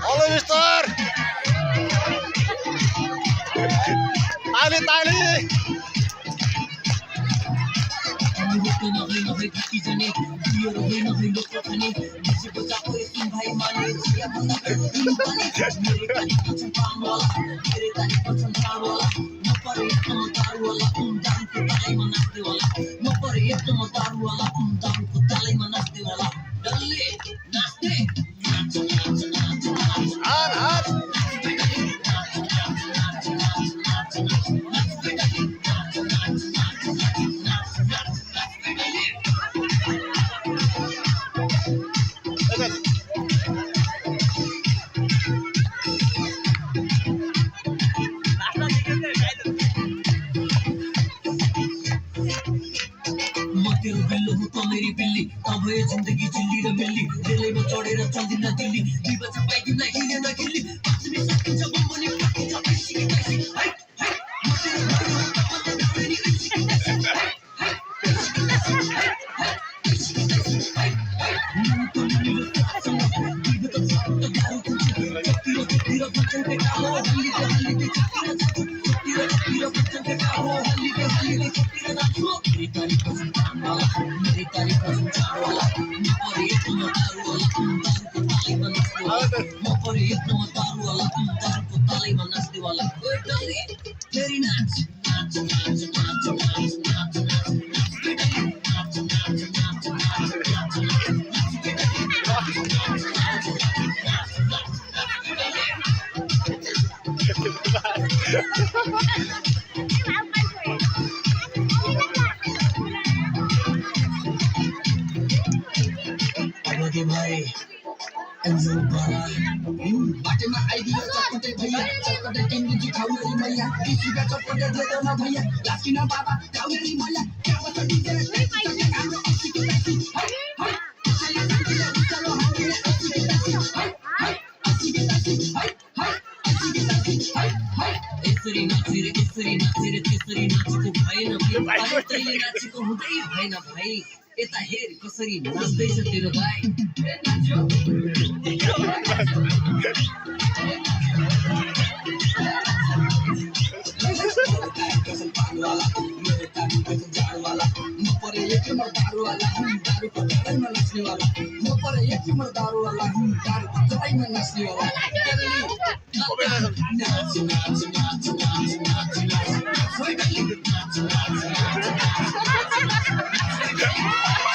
Halo Mister. Tali. An. तेरो बिल्लो हूँ तो मेरी बिल्ली अब ये जिंदगी चिल्ली रे मिल्ली दिल्ली में चौड़े रे चल दिन दिल्ली दी बच्चा पाई दिन हिले ना खिल्ली पाँच में सबके जब बनी पाकी जब ऐसी की तैसी हाय हाय मेरी ऐसी की तैसी हाय हाय ऐसी की तैसी हाय हाय ऐसी की तैसी हाय हाय तो नीले सासों दी बच्चा सब तो दारू कुछ तीरो बच्चन पे काहो हल्ली पे तीरो बच्चन पे काहो हल्ली पे तीरो ना छो मेरी तारीफ पसंद मेरी तारीफ पसंद चारो वाला मोपरी तुम दारू वाला तुम दारू को ताली मनस्ते वाला मोपरी तुम दारू वाला तुम दारू को ताली मनस्ते वाला ओए डाली तेरी नाच नाच नाच नाच नाच नाच अरे भाई एंजल बारा बाटे में आइडिया चटपटे भैया चटपटे किंग जी खाऊ रे मैया किसी का चटपटे दे दो ना भैया लाठी ना बाबा खाऊ रे मैया क्या बता दीजिए अस्सी की तैसी हाय हाय चलो हम ये अस्सी की तैसी हाय हाय अस्सी की तैसी हाय हाय अस्सी की तैसी हाय हाय इसरी नाच रे तीसरी नाच को भाई ना भाई तेरी नाच को हुँदै भाई ना भाई यता हेर कसरी नाच्दैछ तेरो भाइ Nace.